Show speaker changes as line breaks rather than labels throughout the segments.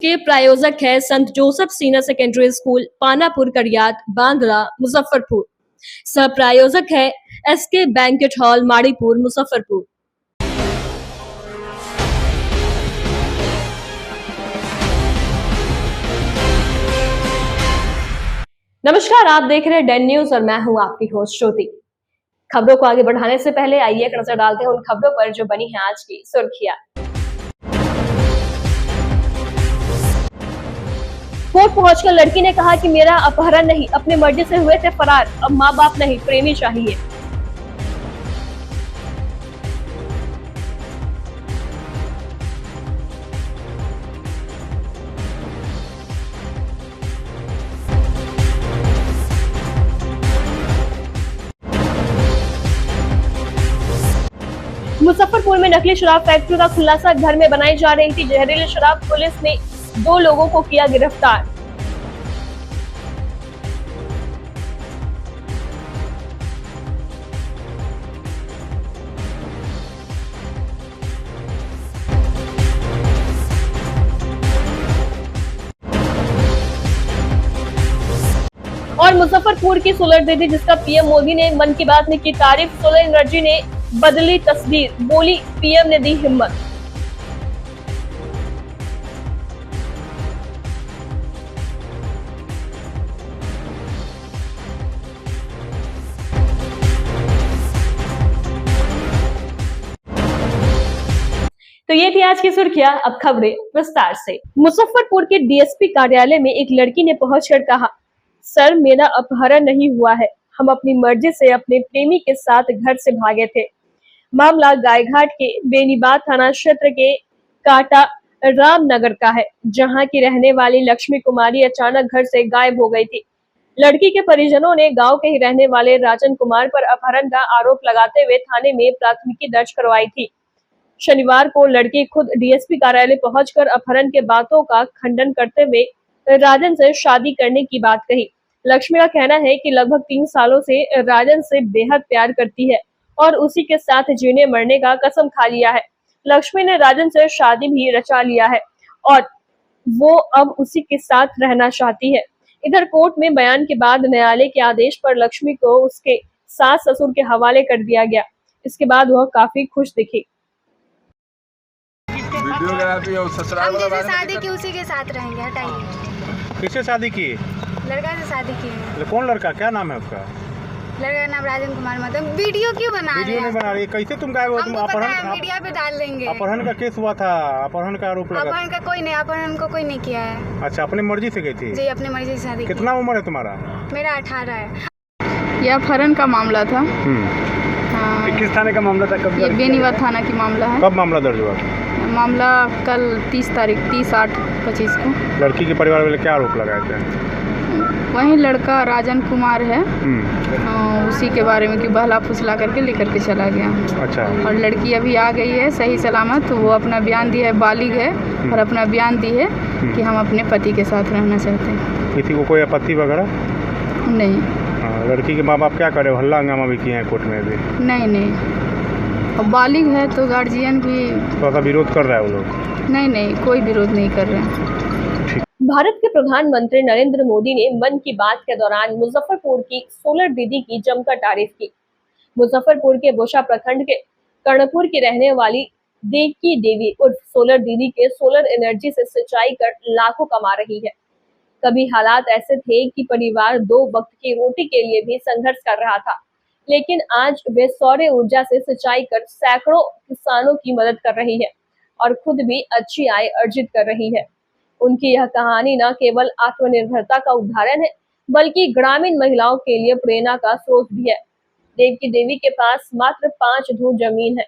के प्रायोजक है संत Joseph senior secondary school, Panapur, Kadiyat, Bandra, Muzaffarpur. सह प्रायोजक है SK banquet hall, Maripur, Muzaffarpur. नमस्कार, आप देख रहे हैं डेन न्यूज और मैं हूं आपकी होस्ट श्रुति। खबरों को आगे बढ़ाने से पहले आइए एक नजर डालते हैं उन खबरों पर जो बनी है आज की सुर्खियां। कोर्ट पहुंचकर लड़की ने कहा कि मेरा अपहरण नहीं, अपने मर्जी से हुए थे फरार, अब माँ बाप नहीं प्रेमी चाहिए। मुजफ्फरपुर में नकली शराब फैक्ट्री का खुलासा, घर में बनाई जा रही थी जहरीली शराब, पुलिस ने 2 लोगों को किया गिरफ्तार। और मुजफ्फरपुर की सोलर दीदी जिसका पीएम मोदी ने मन की बात में की तारीफ, सोलर एनर्जी ने बदली तस्वीर, बोली पीएम ने दी हिम्मत। तो ये थी आज की सुर्खियां, अब खबरें विस्तार से। मुजफ्फरपुर के डीएसपी कार्यालय में एक लड़की ने पहुंचकर कहा, सर मेरा अपहरण नहीं हुआ है, हम अपनी मर्जी से अपने प्रेमी के साथ घर से भागे थे। मामला गायघाट के बेनीबाद थाना क्षेत्र के काटा रामनगर का है, जहां की रहने वाली लक्ष्मी कुमारी अचानक घर से गायब हो गई थी। लड़की के परिजनों ने गांव के ही रहने वाले राजन कुमार पर अपहरण का आरोप लगाते हुए थाने में प्राथमिकी दर्ज करवाई थी। शनिवार को लड़की खुद डीएसपी कार्यालय पहुंचकर अपहरण के बातों का खंडन करते हुए राजन से शादी करने की बात कही। लक्ष्मी का कहना है कि लगभग 3 सालों से राजन से बेहद प्यार करती है और उसी के साथ जीने मरने का कसम खा लिया है। लक्ष्मी ने राजन से शादी भी रचा लिया है और वो अब उसी के साथ रहना चाहती है। इधर कोर्ट में बयान के बाद न्यायालय के आदेश पर लक्ष्मी को उसके सास ससुर के हवाले कर दिया गया। इसके बाद वह काफी खुश दिखी।
ससुराल वाला शादी की उसी के साथ रहेंगे, हटाइए।
किससे शादी की?
लड़का से शादी की है।
कौन लड़का, क्या नाम है उसका?
लड़का का नाम राजन कुमार। मतलब वीडियो क्यों बना रहे हैं?
वीडियो नहीं बना रही, कैसे तुम गायब हो? तुम अपहरण,
मीडिया पे डाल देंगे।
अपहरण का केस हुआ था, अपहरण का आरोप लगा।
अपहरण का कोई नहीं, अपहरण को कोई नहीं किया है।
अच्छा, अपनी मर्जी से गई थी?
जी, अपनी मर्जी से शादी।
कितना उम्र है तुम्हारा?
मेरा 18 है।
यह अपहरण का मामला था।
हाँ। किस थाने का मामला था? कब?
ये बेनीबाद थाना की मामला है।
कब मामला दर्ज हुआ?
मामला कल 30/8/25 को।
लड़की के परिवार वाले क्या आरोप लगाए थे?
वही लड़का राजन कुमार है, उसी के बारे में कि बहला फुसला करके लेकर के चला गया।
अच्छा।
और लड़की अभी आ गई है सही सलामत, तो वो अपना बयान दी है, बालिग है और अपना बयान दी है कि हम अपने पति के साथ रहना चाहते हैं।
किसी को कोई आपत्ति वगैरह
नहीं।
लड़की के माँ बाप क्या करे, हल्ला हंगामा भी किए हैं कोर्ट में भी?
नहीं। और बालिग है तो गार्जियन भी
थोड़ा सा विरोध कर रहा है वो लोग?
नहीं, कोई विरोध नहीं कर रहे हैं।
भारत के प्रधानमंत्री नरेंद्र मोदी ने मन की बात के दौरान मुजफ्फरपुर की सोलर दीदी की जमकर तारीफ की। मुजफ्फरपुर के बोशा प्रखंड के कर्णपुर की रहने वाली देवकी देवी उर्फ सोलर दीदी के सोलर एनर्जी से सिंचाई कर लाखों कमा रही है। कभी हालात ऐसे थे कि परिवार 2 वक्त की रोटी के लिए भी संघर्ष कर रहा था, लेकिन आज वे सौर ऊर्जा से सिंचाई कर सैकड़ों किसानों की मदद कर रही है और खुद भी अच्छी आय अर्जित कर रही है। उनकी यह कहानी न केवल आत्मनिर्भरता का उदाहरण है, बल्कि ग्रामीण महिलाओं के लिए प्रेरणा का स्रोत भी है। देवकी देवी के पास मात्र 5 धूर जमीन है।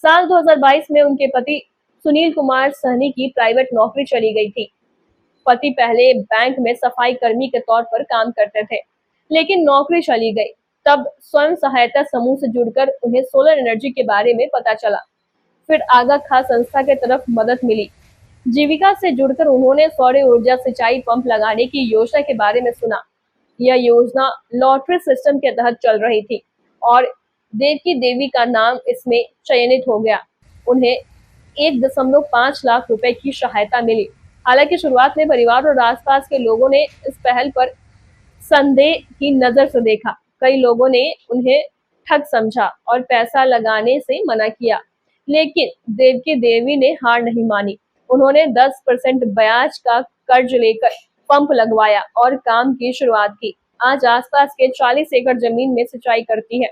साल 2022 में उनके पति सुनील कुमार सहनी की प्राइवेट नौकरी चली गई थी। पति पहले बैंक में सफाई कर्मी के तौर पर काम करते थे, लेकिन नौकरी चली गई। तब स्वयं सहायता समूह से जुड़कर उन्हें सोलर एनर्जी के बारे में पता चला। फिर आगा खां संस्था के तरफ मदद मिली। जीविका से जुड़कर उन्होंने सौर ऊर्जा सिंचाई पंप लगाने की योजना के बारे में सुना। यह योजना लॉटरी सिस्टम के तहत चल रही थी और देवकी देवी का नाम इसमें चयनित हो गया। उन्हें 1.5 लाख रुपए की सहायता मिली। हालांकि शुरुआत में परिवार और आसपास के लोगों ने इस पहल पर संदेह की नजर से देखा। कई लोगों ने उन्हें ठग समझा और पैसा लगाने से मना किया, लेकिन देवकी देवी ने हार नहीं मानी। उन्होंने 10% ब्याज का कर्ज लेकर पंप लगवाया और काम की शुरुआत की। आज आसपास के 40 एकड़ जमीन में सिंचाई करती है।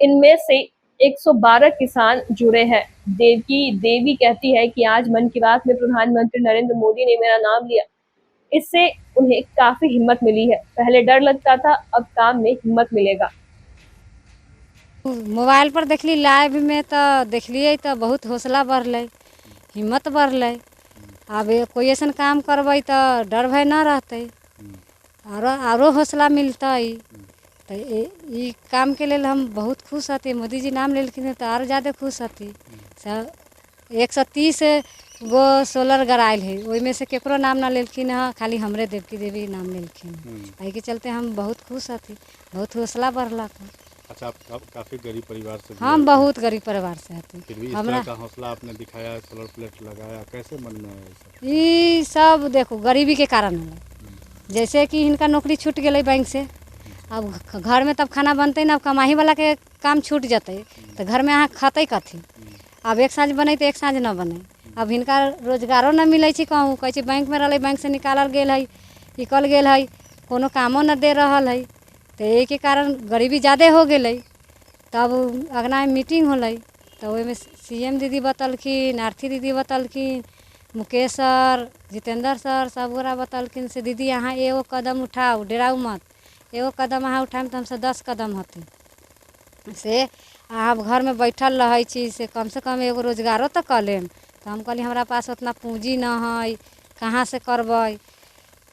इनमें से 112 किसान जुड़े हैं। देवकी देवी कहती है कि आज मन की बात में प्रधानमंत्री नरेंद्र मोदी ने मेरा नाम लिया, इससे उन्हें काफी हिम्मत मिली है। पहले डर लगता था, अब काम में हिम्मत मिलेगा।
मोबाइल पर देखली, लाइव में तो देखलिए तो बहुत हौसला बढ़ल, हिम्मत बढ़ल। अब कोई ऐसा काम करबै तो डर भय ना रहते, आरो हौसला मिलते। तो ये काम के लिए हम बहुत खुश हती। मोदी जी नाम लेलखिन तो और ज़्यादा खुश हती। 130 गो सोलर गरायल है, ओहिमे से केकरो नाम ना लेलखिन है, खाली हमरे देवकी देवी नाम लेलखिन। एहि के चलते हम बहुत खुश हती, बहुत हौसला बढ़ला।
अच्छा, आप काफी गरीब परिवार से?
हम बहुत गरीब परिवार से हती।
फिर भी इस तरह का हौसला आपने दिखाया, सोलर प्लेट लगाया, कैसे मन में आया?
ये सब देखो गरीबी के कारण है। जैसे कि इनका नौकरी छूट गई बैंक से, अब घर में तब खाना बनते ना, अब कमाही वाला के काम छूट जाते तो घर में अहाँ खते कथी। अब एक साँझ बने तो एक साँझ न बने। अब इनका रोजगारो न मिले कहूँ, कहे बैंक में रही, बैंक से निकालल गया है, निकल गया है, कोनो कामो न दे रहा है। तो एक के कारण गरीबी ज़्यादा हो गई। तब अगना मीटिंग होल तो ओहिमे CM दीदी बतलखिन, आरती दीदी बतलखिन, मुकेश सर, जितेंद्र सर, सब गोरा बतलखिन से दीदी अहाँ एगो कदम उठाओ, डराऊ मत। एगो कदम अहाँ उठाएम तो हमसे 10 कदम होती से आप घर में बैठल रहे छी, से कम एगो रोजगारो तो कर लेम। तो हम कहली हमरा पास उतना पूंजी न है, कहाँ से करबै।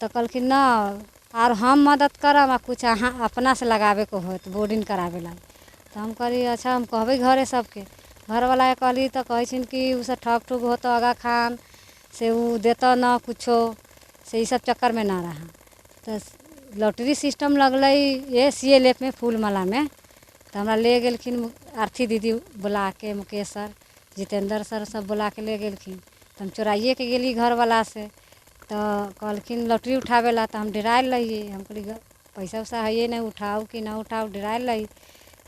तो कहलखिन न, और हम मदद करम आ कुछ अहाँ अपना से लगावे को होत, बोर्डिंग करावे ला। तो हम कहली अच्छा हम कहबै घरे सबके। घर वाला कहली तो कहे कि उ सब ठग ठुग होता, आगा खान से उ देता न कुछो, से ये सब चक्कर में ना रहा। तो लॉटरी सिस्टम लगल ये CLF में फूलमाला में। तो हमरा ले गेलखिन आरती दीदी बुला के, मुकेश सर, जितेंद्र सर सब बुला के ले गेलखिन। तो हम चोराइए के गेली घर वाला से। तो कहलखिन लॉटरी उठावे ला। तो हम डरायल रहिए, हम कहली पैसा वैसा है नहीं, उठाओ कि ना उठाओ, डरायल रही।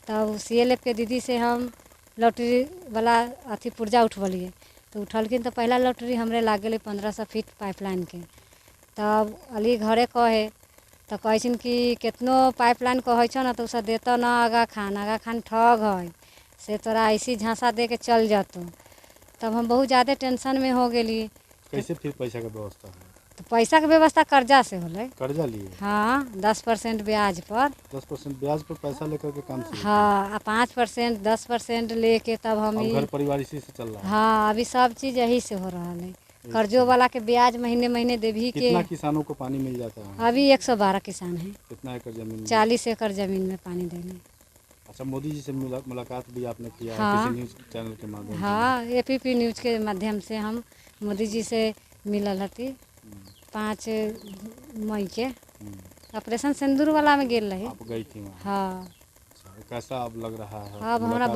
तब CLF के दीदी से हम लॉटरी वाला अथी पुर्जा उठवलिए। तो उठलखिन तो पहला लॉटरी हमरे लाग गई 1500 फीट पाइपलाइन के। तब अली घरे कहे तो कहन कि कितनो पाइपलाइन कहे छो ना तो सब देता ना, आगा खान ठग है, से तोरा ऐसी झांसा दे के चल जातो। तब हम बहुत ज़्यादा टेंशन में हो गई।
कैसे फिर पैसा का व्यवस्था है?
तो पैसा के व्यवस्था कर्जा से होले।
कर्जा लिए?
हाँ, 10% ब्याज पर।
10% ब्याज पर पैसा लेकर के काम से?
हाँ, 5% 10% लेके तब हम
घर परिवार इसी से चल रहा है?
हाँ, अभी सब चीज़ यही से हो रहा है। कर्जों वाला के ब्याज महीने महीने देवी के।
कितना किसानों को पानी मिल जाता है?
अभी 112 किसान हैं।
कितना एकड़ जमीन?
40 एकड़ जमीन में पानी देने।
अच्छा, मोदी जी से मुलाकात भी आपने किया?
हाँ,
किसी न्यूज़ चैनल के माध्यम से?
हाँ, APP न्यूज़ के माध्यम से हम मोदी जी से मिलल हती 5 मई के। ऑपरेशन सिंदूर वाला में गेल रही।
आप गई थी वहाँ?
हाँ।
कैसा अब लग रहा है?
अब हमरा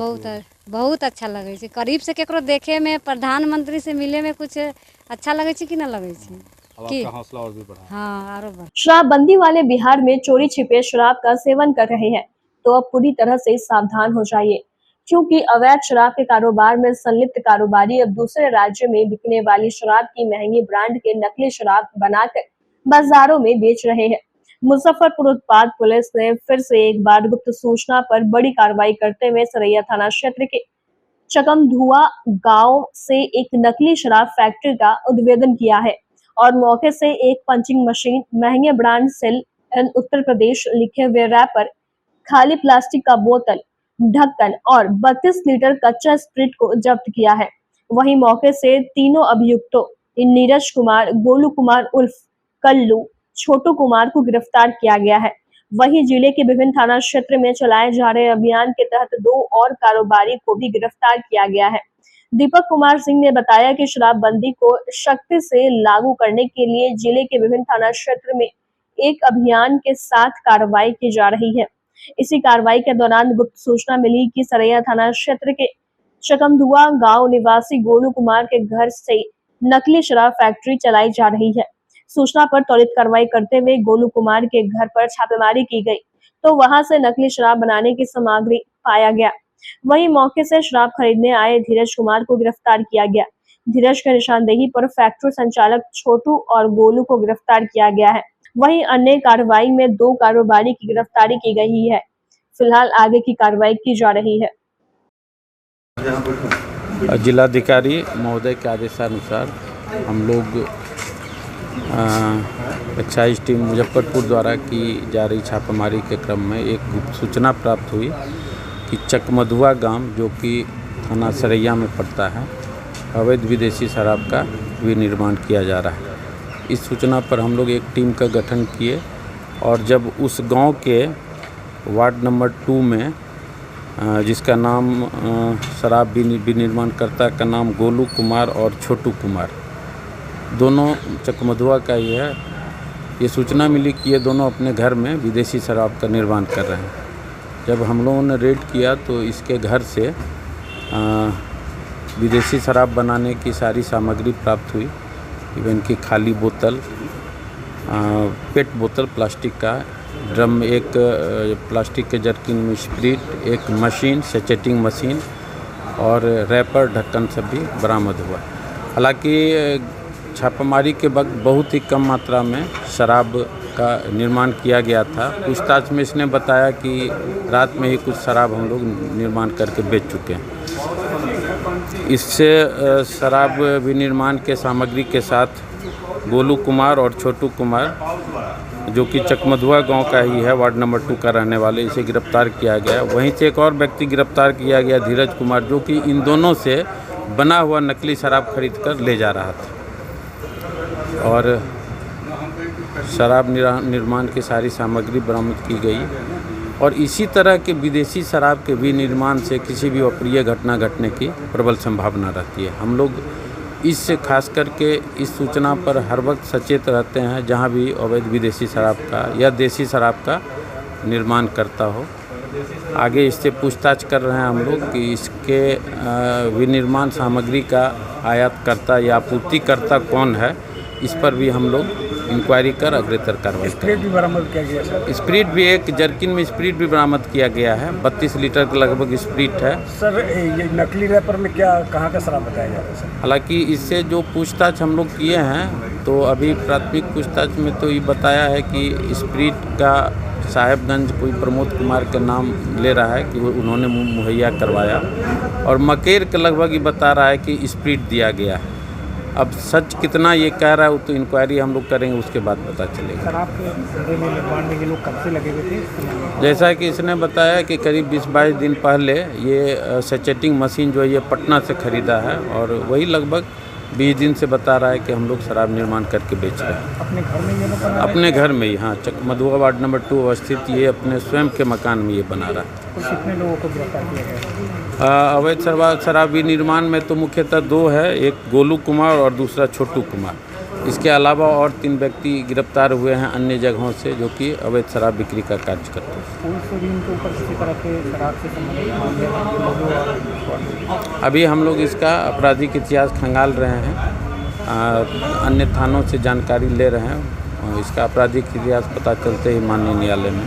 बहुत अच्छा लगे छे। करीब से केकरो देखे में, प्रधानमंत्री से मिले में कुछ अच्छा लगे छे कि ना लगे छे?
अब आपका हौसला और भी बढ़ा?
हाँ, और बढ़ा।
शराबबंदी वाले बिहार में चोरी छिपे शराब का सेवन कर रहे हैं, तो अब पूरी तरह से सावधान हो जाइए, क्योंकि अवैध शराब के कारोबार में संलिप्त कारोबारी अब दूसरे राज्य में बिकने वाली शराब की महंगी ब्रांड के नकली शराब बनाकर बाजारों में बेच रहे हैं। मुजफ्फरपुर उत्पाद पुलिस ने फिर से एक बार गुप्त सूचना पर बड़ी कार्रवाई करते हुए सरैया थाना क्षेत्र के चकमधुआ गांव से एक नकली शराब फैक्ट्री का उद्भेदन किया है और मौके से एक पंचिंग मशीन, महंगे ब्रांड सेल इन उत्तर प्रदेश लिखे हुए रैपर, खाली प्लास्टिक का बोतल, ढक्कन और 32 लीटर कच्चा स्प्रिट को जब्त किया है। वहीं मौके से तीनों अभियुक्तों नीरज कुमार, गोलू कुमार उर्फ कल्लू, छोटू कुमार को गिरफ्तार किया गया है। वहीं जिले के विभिन्न थाना क्षेत्र में चलाए जा रहे अभियान के तहत 2 और कारोबारी को भी गिरफ्तार किया गया है। दीपक कुमार सिंह ने बताया कि शराबबंदी को सख्ती से लागू करने के लिए जिले के विभिन्न थाना क्षेत्र में एक अभियान के साथ कार्रवाई की जा रही है। इसी कार्रवाई के दौरान गुप्त सूचना मिली कि सरैया थाना क्षेत्र के चकमधुआ गांव निवासी गोलू कुमार के घर से नकली शराब फैक्ट्री चलाई जा रही है। सूचना पर त्वरित कार्रवाई करते हुए गोलू कुमार के घर पर छापेमारी की गई तो वहां से नकली शराब बनाने की सामग्री पाया गया। वहीं मौके से शराब खरीदने आए धीरज कुमार को गिरफ्तार किया गया। धीरज की निशानदेही पर फैक्ट्री संचालक छोटू और गोलू को गिरफ्तार किया गया है। वहीं अन्य कार्रवाई में 2 कारोबारी की गिरफ्तारी की गई है। फिलहाल आगे की कार्रवाई की जा रही है।
जिलाधिकारी महोदय के आदेशानुसार हम लोग एक्साइज टीम मुजफ्फरपुर द्वारा की जा रही छापेमारी के क्रम में एक गुप्त सूचना प्राप्त हुई कि चकमधुआ गांव जो कि थाना सरैया में पड़ता है, अवैध विदेशी शराब का विनिर्माण किया जा रहा है। इस सूचना पर हम लोग एक टीम का गठन किए और जब उस गांव के वार्ड नंबर 2 में जिसका नाम शराब विनिर्माणकर्ता का नाम गोलू कुमार और छोटू कुमार, दोनों चकमधुआ का ही है, ये सूचना मिली कि ये दोनों अपने घर में विदेशी शराब का निर्माण कर रहे हैं। जब हम लोगों ने रेड किया तो इसके घर से विदेशी शराब बनाने की सारी सामग्री प्राप्त हुई। इवन की खाली बोतल, पेट बोतल प्लास्टिक का, ड्रम, एक प्लास्टिक के जर्किन में स्प्रिट, एक मशीन, सेचेटिंग मशीन और रैपर, ढक्कन सब भी बरामद हुआ। हालांकि छापामारी के वक्त बहुत ही कम मात्रा में शराब का निर्माण किया गया था। पूछताछ में इसने बताया कि रात में ही कुछ शराब हम लोग निर्माण करके बेच चुके हैं। इससे शराब विनिर्माण के सामग्री के साथ गोलू कुमार और छोटू कुमार जो कि चकमधुआ गांव का ही है, वार्ड नंबर 2 का रहने वाले, इसे गिरफ्तार किया गया। वहीं से एक और व्यक्ति गिरफ्तार किया गया, धीरज कुमार, जो कि इन दोनों से बना हुआ नकली शराब खरीद कर ले जा रहा था और शराब निर्माण की सारी सामग्री बरामद की गई। और इसी तरह के विदेशी शराब के विनिर्माण से किसी भी अप्रिय घटना घटने की प्रबल संभावना रहती है। हम लोग इससे खास करके इस सूचना पर हर वक्त सचेत रहते हैं, जहां भी अवैध विदेशी शराब का या देसी शराब का निर्माण करता हो। आगे इससे पूछताछ कर रहे हैं हम लोग कि इसके विनिर्माण सामग्री का आयातकर्ता या आपूर्तिकर्ता कौन है। इस पर भी हम लोग इंक्वायरी कर अग्रेतर कार्रवाई करेंगे।
स्प्रिट भी बरामद किया गया सर?
स्प्रिट भी, एक जर्किन में स्प्रिट भी बरामद किया गया है। 32 लीटर के लगभग स्प्रिट है।
सर ये नकली रैपर में क्या, कहाँ का शराब बताया जा रहा है सर?
हालांकि इससे जो पूछताछ हम लोग किए हैं तो अभी प्राथमिक पूछताछ में तो ये बताया है कि स्प्रिट का साहेबगंज कोई प्रमोद कुमार के नाम ले रहा है कि वो उन्होंने मुहैया करवाया, और मकेर के लगभग ये बता रहा है कि स्प्रिट दिया गया है। अब सच कितना ये कह रहा है वो तो इंक्वायरी हम लोग करेंगे, उसके बाद पता चलेगा।
शराब के निर्माण में ये लोग कब से लगे हुए थे?
जैसा कि इसने बताया कि करीब 20-22 दिन पहले ये सेचेटिंग मशीन जो है ये पटना से ख़रीदा है और वही लगभग 20 दिन से बता रहा है कि हम लोग शराब निर्माण करके बेच रहे हैं।
अपने घर में ये लोग बना रहे हैं?
अपने घर में ही, हाँ, चकमधुआ वार्ड नंबर 2 अवस्थित ये अपने स्वयं के मकान में ये बना रहा है।
कुल कितने लोगों को गिरफ्तार किया गया?
अवैध शराब विनिर्माण में तो मुख्यतः 2 है, एक गोलू कुमार और दूसरा छोटू कुमार। इसके अलावा और 3 व्यक्ति गिरफ्तार हुए हैं अन्य जगहों से, जो कि अवैध शराब बिक्री का कार्य करते हैं।
पुलिस को भी इनके ऊपर किसी तरह के शराब से संबंधित मामले हैं?
अभी हम लोग इसका आपराधिक इतिहास खंगाल रहे हैं, अन्य थानों से जानकारी ले रहे हैं और इसका आपराधिक इतिहास पता चलते ही माननीय न्यायालय में।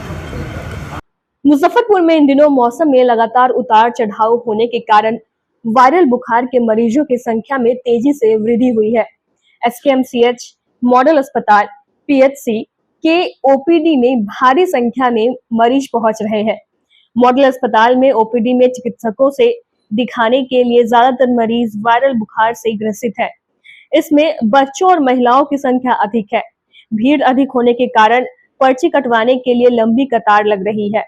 मुजफ्फरपुर में इन दिनों मौसम में लगातार उतार चढ़ाव होने के कारण वायरल बुखार के मरीजों की संख्या में तेजी से वृद्धि हुई है। एसकेएमसीएच, मॉडल अस्पताल, पीएचसी के ओपीडी में भारी संख्या में मरीज पहुंच रहे हैं। मॉडल अस्पताल में ओपीडी में चिकित्सकों से दिखाने के लिए ज्यादातर मरीज वायरल बुखार से ग्रसित है। इसमें बच्चों और महिलाओं की संख्या अधिक है। भीड़ अधिक होने के कारण पर्ची कटवाने के लिए लंबी कतार लग रही है।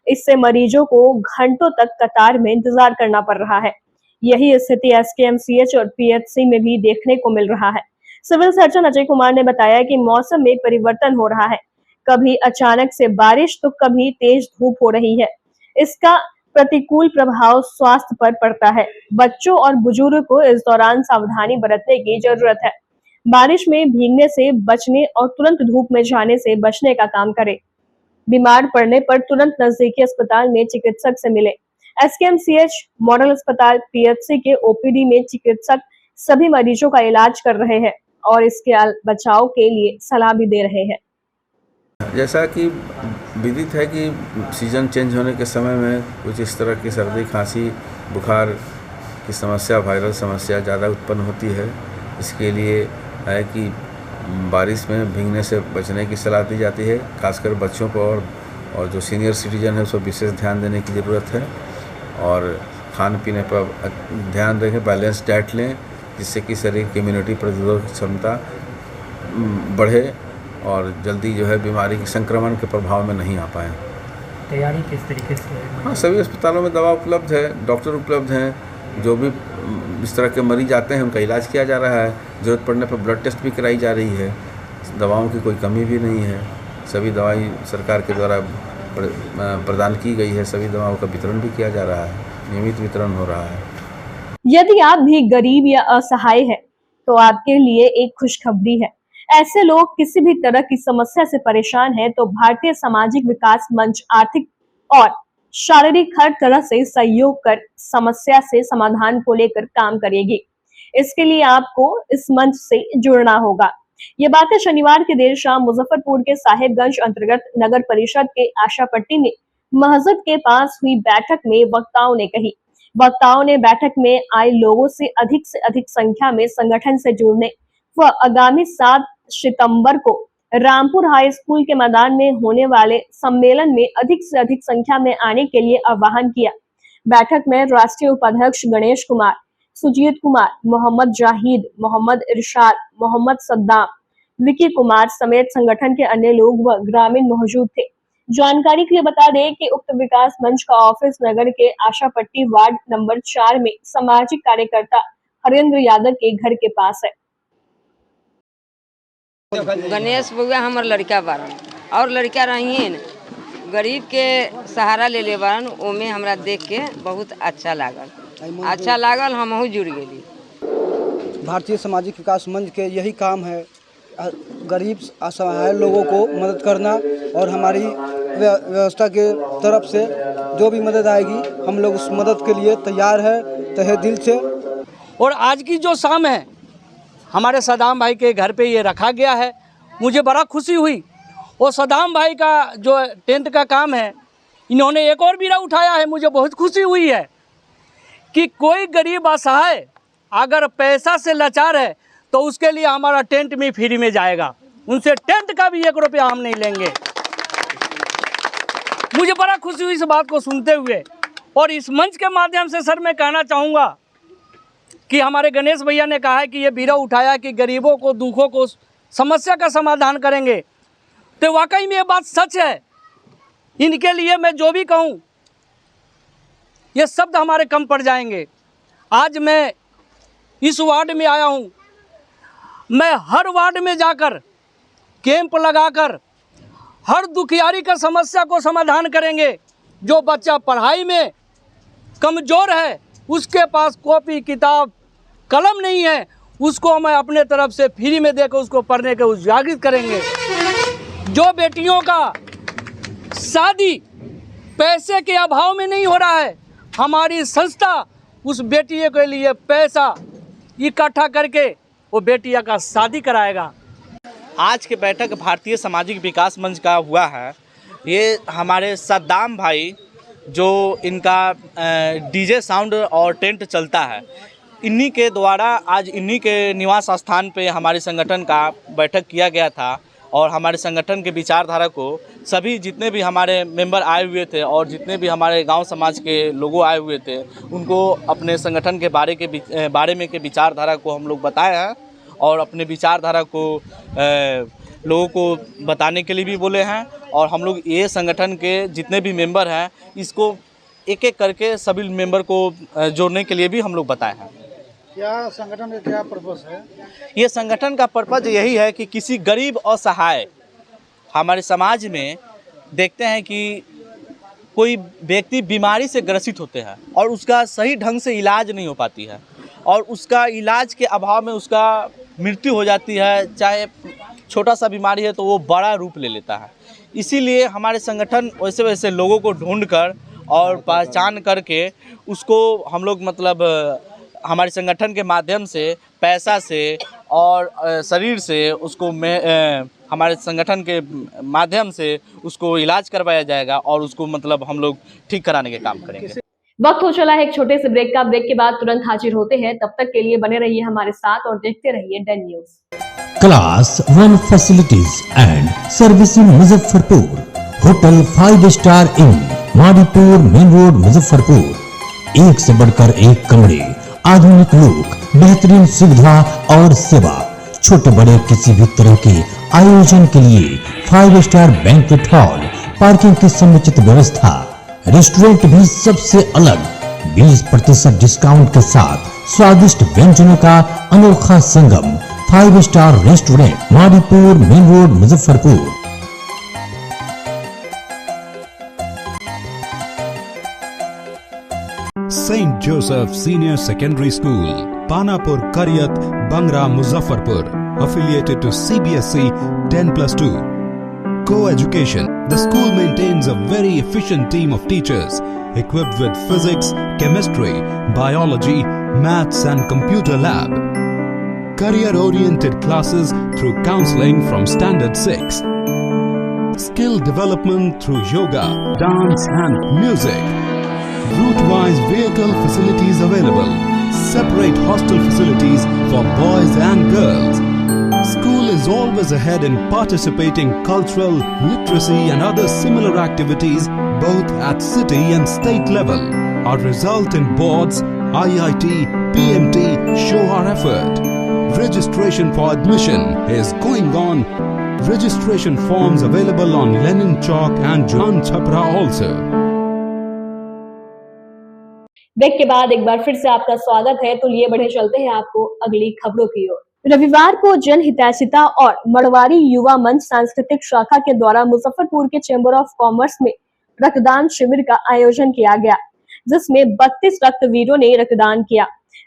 इससे मरीजों को घंटों तक कतार में इंतजार करना पड़ रहा है। यही स्थिति एसकेएमसीएच और पीएचसी में भी देखने को मिल रहा है। सिविल सर्जन अजय कुमार ने बताया कि मौसम में परिवर्तन हो रहा है, कभी अचानक से बारिश तो कभी तेज धूप हो रही है। इसका प्रतिकूल प्रभाव स्वास्थ्य पर पड़ता है। बच्चों और बुजुर्ग को इस दौरान सावधानी बरतने की जरूरत है। बारिश में भीगने से बचने और तुरंत धूप में जाने से बचने का काम करें। बीमार पड़ने पर तुरंत नजदीकी अस्पताल में चिकित्सक से मिले। एसकेएमसीएच, मॉडल अस्पताल, पीएचसी के ओपीडी में चिकित्सक सभी मरीजों का इलाज कर रहे हैं और इसके बचाव के लिए सलाह भी दे रहे हैं।
जैसा कि विदित है कि सीज़न चेंज होने के समय में कुछ इस तरह की सर्दी, खांसी, बुखार की समस्या, वायरल समस्या ज़्यादा उत्पन्न होती है। इसके लिए है कि बारिश में भीगने से बचने की सलाह दी जाती है। खासकर बच्चों को और जो सीनियर सिटीजन है उसको विशेष ध्यान देने की ज़रूरत है। और खान पीने पर ध्यान रखें, बैलेंस डाइट लें, जिससे कि शरीर की इम्यूनिटी प्रतिरोधक क्षमता बढ़े और जल्दी जो है बीमारी के संक्रमण के प्रभाव में नहीं आ पाए।
तैयारी किस तरीके से है?
हाँ, सभी अस्पतालों में दवा उपलब्ध है, डॉक्टर उपलब्ध हैं। जो भी इस तरह के मरीज आते हैं उनका इलाज किया जा रहा है। ज़रूरत पड़ने पर ब्लड टेस्ट भी कराई जा रही है। दवाओं की कोई कमी भी नहीं है। सभी दवाई सरकार के द्वारा प्रदान की गई है। सभी दवाओं का वितरण भी किया जा रहा है, नियमित वितरण हो रहा है।
यदि आप भी गरीब या असहाय हैं, तो आपके लिए एक खुशखबरी है। ऐसे लोग किसी भी तरह की समस्या से परेशान हैं, तो भारतीय सामाजिक विकास मंच आर्थिक और शारीरिक हर तरह से सहयोग कर समस्या से समाधान को लेकर काम करेगी। इसके लिए आपको इस मंच से जुड़ना होगा। ये बातें शनिवार की देर शाम मुजफ्फरपुर के साहेबगंज अंतर्गत नगर परिषद के आशापट्टी में मस्जिद के पास हुई बैठक में वक्ताओं ने कही। वक्ताओं ने बैठक में आए लोगों से अधिक संख्या में संगठन से जुड़ने व आगामी 7 सितंबर को रामपुर हाई स्कूल के मैदान में होने वाले सम्मेलन में अधिक से अधिक संख्या में आने के लिए आह्वान किया। बैठक में राष्ट्रीय उपाध्यक्ष गणेश कुमार, सुजीत कुमार, मोहम्मद जाहिद, मोहम्मद इरशाद, मोहम्मद सद्दाम, विकी कुमार समेत संगठन के अन्य लोग व ग्रामीण मौजूद थे। जानकारी के लिए बता दें कि उक्त विकास मंच का ऑफिस नगर के आशापट्टी वार्ड नंबर 4 में सामाजिक कार्यकर्ता हरेंद्र यादव के घर के पास है।
गणेश बउआ हमार लड़का बारन और लड़का रहिए न गरीब के सहारा ले ले बारन। ओमे हमरा देख के बहुत अच्छा लागल हमहू जुड़ गेली।
भारतीय सामाजिक विकास मंच के यही काम है, गरीब असहाय लोगों को मदद करना, और हमारी व्यवस्था के तरफ से जो भी मदद आएगी हम लोग उस मदद के लिए तैयार है तहे दिल से।
और आज की जो शाम है हमारे सदाम भाई के घर पे ये रखा गया है, मुझे बड़ा खुशी हुई। और सदाम भाई का जो टेंट का काम है, इन्होंने एक और बीड़ा उठाया है। मुझे बहुत खुशी हुई है कि कोई गरीब असहाय अगर पैसा से लाचार है तो उसके लिए हमारा टेंट भी फ्री में जाएगा। उनसे टेंट का भी 1 रुपया हम नहीं लेंगे। मुझे बड़ा खुशी हुई इस बात को सुनते हुए। और इस मंच के माध्यम से सर मैं कहना चाहूँगा कि हमारे गणेश भैया ने कहा है कि ये बीड़ा उठाया कि गरीबों को, दुखों को, समस्या का समाधान करेंगे, तो वाकई में ये बात सच है। इनके लिए मैं जो भी कहूँ ये शब्द हमारे कम पड़ जाएंगे। आज मैं इस वार्ड में आया हूँ, मैं हर वार्ड में जाकर कैंप लगाकर हर दुखियारी का समस्या को समाधान करेंगे। जो बच्चा पढ़ाई में कमज़ोर है, उसके पास कॉपी किताब कलम नहीं है, उसको मैं अपने तरफ से फ्री में देकर उसको पढ़ने के उजागिर करेंगे। जो बेटियों का शादी पैसे के अभाव में नहीं हो रहा है, हमारी संस्था उस बेटियों के लिए पैसा इकट्ठा करके वो बेटिया का शादी कराएगा।
आज के बैठक भारतीय सामाजिक विकास मंच का हुआ है। ये हमारे सद्दाम भाई जो इनका डीजे साउंड और टेंट चलता है, इन्हीं के द्वारा आज इन्हीं के निवास स्थान पे हमारे संगठन का बैठक किया गया था। और हमारे संगठन के विचारधारा को सभी जितने भी हमारे मेंबर आए हुए थे और जितने भी हमारे गांव समाज के लोगों आए हुए थे, उनको अपने संगठन के बारे में के विचारधारा को हम लोग बताए हैं और अपने विचारधारा को लोगों को बताने के लिए भी बोले हैं। और हम लोग ये संगठन के जितने भी मेंबर हैं इसको एक एक करके सभी मेंबर को जोड़ने के लिए भी हम लोग बताए हैं।
क्या संगठन का क्या पर्पस है?
ये संगठन का पर्पस यही है कि किसी गरीब असहाय हमारे समाज में देखते हैं कि कोई व्यक्ति बीमारी से ग्रसित होते हैं और उसका सही ढंग से इलाज नहीं हो पाती है और उसका इलाज के अभाव में उसका मृत्यु हो जाती है। चाहे छोटा सा बीमारी है तो वो बड़ा रूप ले लेता है। इसीलिए हमारे संगठन वैसे वैसे लोगों को ढूंढकर और पहचान करके उसको हम लोग मतलब हमारे संगठन के माध्यम से पैसा से और शरीर से उसको हमारे संगठन के माध्यम से उसको इलाज करवाया जाएगा और उसको मतलब हम लोग ठीक कराने के काम करेंगे।
वक्त हो चला है एक छोटे से ब्रेक का। ब्रेक के बाद तुरंत हाजिर होते हैं। तब तक के लिए बने रहिए हमारे साथ और देखते रहिए Den News.
Class 1 facilities and servicing Muzaffarpur. Hotel 5 star in Madipur main road Muzaffarpur. एक से बढ़कर एक कमरे, आधुनिक लुक, बेहतरीन सुविधा और सेवा। छोटे बड़े किसी भी तरह के आयोजन के लिए 5 स्टार बैंक्वेट हॉल, पार्किंग की समुचित व्यवस्था, रेस्टोरेंट भी सबसे अलग 20% डिस्काउंट के साथ स्वादिष्ट व्यंजनों का अनोखा संगम। 5 star restaurant Madipur main road Muzaffarpur.
Saint Joseph senior secondary school, Panapur Kariyat, Bangra, Muzaffarpur, affiliated to CBSE 10+2. Co-education. The school maintains a very efficient team of teachers equipped with physics, chemistry, biology, maths and computer lab. Career-oriented classes through counseling from standard 6. Skill development through yoga, dance and music. Route-wise vehicle facilities available. Separate hostel facilities for boys and girls. School is always ahead in participating cultural, literacy and other similar activities both at city and state level. Our result in boards, IIT, PMT show our effort. Registration for admission is going on. Registration forms available on Lenin Chowk and Jalan Chhapra also.
Break के बाद एक बार फिर से आपका स्वागत है। तो लिए बढ़े चलते हैं आपको अगली खबरों की ओर। रविवार को जन हितैषिता और मड़वारी युवा मंच सांस्कृतिक शाखा के द्वारा मुजफ्फरपुर के चैम्बर ऑफ कॉमर्स में रक्तदान शिविर का आयोजन किया गया, जिसमें 32 रक्तवीरों ने रक्तदान किया।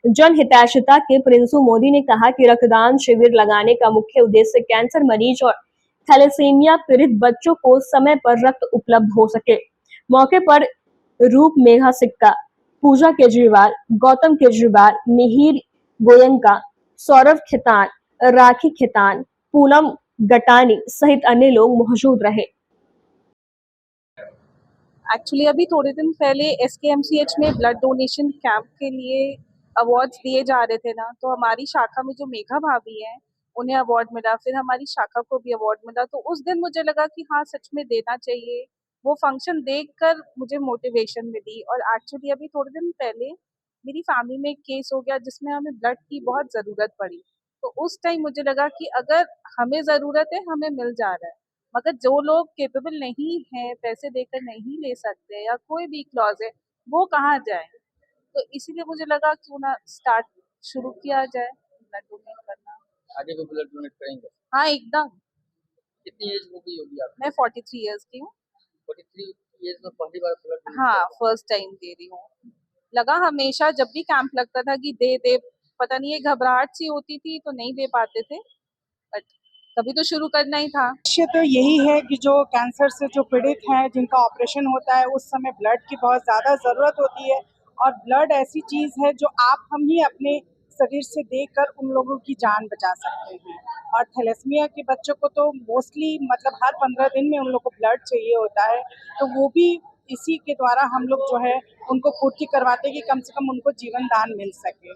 जन हितैषिता के प्रिंसू मोदी ने कहा कि रक्तदान शिविर लगाने का मुख्य उद्देश्य कैंसर मरीज और थैलेसीमिया पीड़ित बच्चों को समय पर रक्त उपलब्ध हो सके। मौके पर रूप मेघा सिक्का, पूजा केजरीवाल, गौतम केजरीवाल, मिहिर गोयंका, सौरभ खेतान, राखी खेतान, पूनम गटानी सहित अन्य लोग मौजूद रहे।
एक्चुअली अभी थोड़े दिन पहले SKMCH में ब्लड डोनेशन कैंप के लिए अवार्ड्स दिए जा रहे थे ना, तो हमारी शाखा में जो मेघा भाभी हैं उन्हें अवार्ड मिला, फिर हमारी शाखा को भी अवार्ड मिला। तो उस दिन मुझे लगा कि हाँ सच में देना चाहिए। वो फंक्शन देखकर मुझे मोटिवेशन मिली। और एक्चुअली अभी थोड़े दिन पहले मेरी फैमिली में एक केस हो गया जिसमें हमें ब्लड की बहुत ज़रूरत पड़ी। तो उस टाइम मुझे लगा कि अगर हमें ज़रूरत है, हमें मिल जा रहा है, मगर जो लोग केपेबल नहीं हैं, पैसे देकर नहीं ले सकते या कोई भी क्लॉज है, वो कहाँ जाए। तो इसीलिए मुझे लगा क्यों ना स्टार्ट शुरू किया जाए ब्लड डोनेट करना।
आगे भी ब्लड डोनेट करेंगे?
हाँ एकदम।
कितनी एज हो गई होगी आप?
मैं 43 ईयर्स की हूँ।
43 एज में पहली बार ब्लड डोनेट?
हाँ फर्स्ट टाइम दे रही हूँ। लगा हमेशा जब भी कैंप लगता था कि दे दे, पता नहीं ये घबराहट सी होती थी तो नहीं दे पाते थे, बट कभी तो शुरू करना ही था।
लक्ष्य तो यही है कि जो कैंसर से जो पीड़ित हैं, जिनका ऑपरेशन होता है, उस समय ब्लड की बहुत ज़्यादा ज़रूरत होती है। और ब्लड ऐसी चीज़ है जो हम ही अपने शरीर से देकर उन लोगों की जान बचा सकते हैं। और थैलेसीमिया के बच्चों को तो मोस्टली मतलब हर 15 दिन में उन लोग को ब्लड चाहिए होता है, तो वो भी इसी के द्वारा हम लोग जो है उनको पूर्ति करवाते हैं कि कम से कम उनको जीवन दान मिल सके।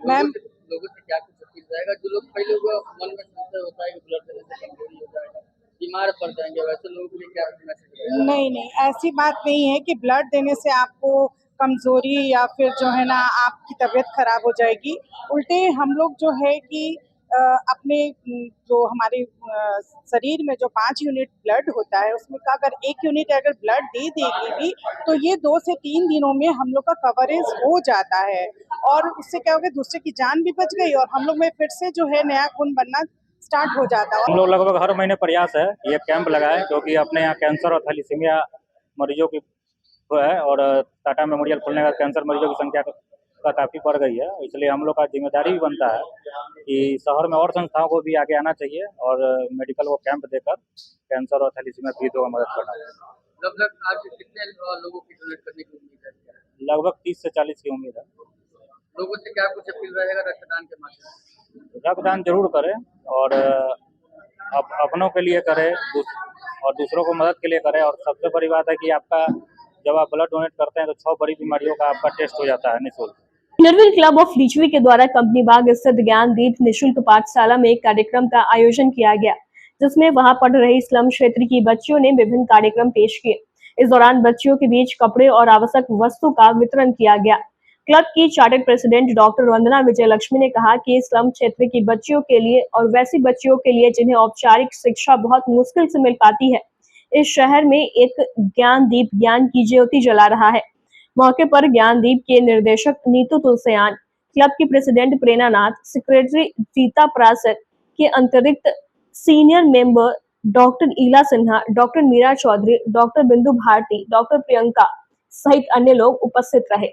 मैम
लोगों से क्या कुछ अपील रहेगा? जो लोग पहले मन में संशय होता है कि ब्लड देने से कमजोरी हो जाएगा, बीमार पड़ जाएंगे, वैसे लोगों के लिए क्या मैसेज रहेगा?
नहीं, ऐसी बात नहीं है कि ब्लड देने से आपको कमजोरी या फिर जो है ना आपकी तबीयत खराब हो जाएगी। उल्टे हम लोग जो है कि अपने जो हमारे शरीर में जो 5 यूनिट ब्लड होता है, उसमें का अगर 1 यूनिट अगर ब्लड दे देगी भी तो ये 2 से 3 दिनों में हम लोग का कवरेज हो जाता है। और उससे क्या होगा, दूसरे की जान भी बच गई और हम लोग में फिर से जो है नया खून बनना स्टार्ट हो जाता है।
हम लोग लगभग हर महीने प्रयास है ये कैंप लगाए, क्योंकि अपने यहाँ कैंसर और थैलेसीमिया मरीजों की है और टाटा मेमोरियल खुलने का कैंसर मरीजों की संख्या काफ़ी बढ़ गई है। इसलिए हम लोग का जिम्मेदारी भी बनता है कि शहर में और संस्थाओं को भी आगे आना चाहिए और मेडिकल वो कैंप देकर कैंसर और थैलेसीमिया पीड़ितों का मदद करना चाहिए।
लगभग आज कितने लोगों की डोनेट करने की उम्मीद है?
लगभग 30 से 40 की उम्मीद है।
लोगों से क्या कुछ अपील रहेगा रक्तदान के माध्यम से?
रक्तदान जरूर करें और अपनों के लिए करें और दूसरों को मदद के लिए करें। और सबसे बड़ी बात है कि आपका जब आप ब्लड डोनेट करते हैं तो 6 बड़ी बीमारियों का आपका टेस्ट हो जाता है निःशुल्क।
इनरव्हील क्लब ऑफ लीचवी के द्वारा कंपनी बाग स्थित ज्ञानदीप निःशुल्क पाठशाला में एक कार्यक्रम का आयोजन किया गया, जिसमें वहां पढ़ रही स्लम क्षेत्र की बच्चियों ने विभिन्न कार्यक्रम पेश किए। इस दौरान बच्चियों के बीच कपड़े और आवश्यक वस्तु का वितरण किया गया। क्लब की चार्टर्ड प्रेसिडेंट डॉक्टर वंदना विजय लक्ष्मी ने कहा कि स्लम क्षेत्र की बच्चियों के लिए और वैसी बच्चियों के लिए जिन्हें औपचारिक शिक्षा बहुत मुश्किल से मिल पाती है, इस शहर में एक ज्ञानदीप ज्ञान की ज्योति जला रहा है। मौके पर ज्ञानदीप के निर्देशक नीतू तुलसियान, क्लब की प्रेसिडेंट प्रेरणा नाथ, सेक्रेटरी रीता प्रासर के अतिरिक्त सीनियर मेंबर डॉक्टर ईला सिन्हा, डॉक्टर मीरा चौधरी, डॉक्टर बिंदु भारती, डॉक्टर प्रियंका सहित अन्य लोग उपस्थित रहे।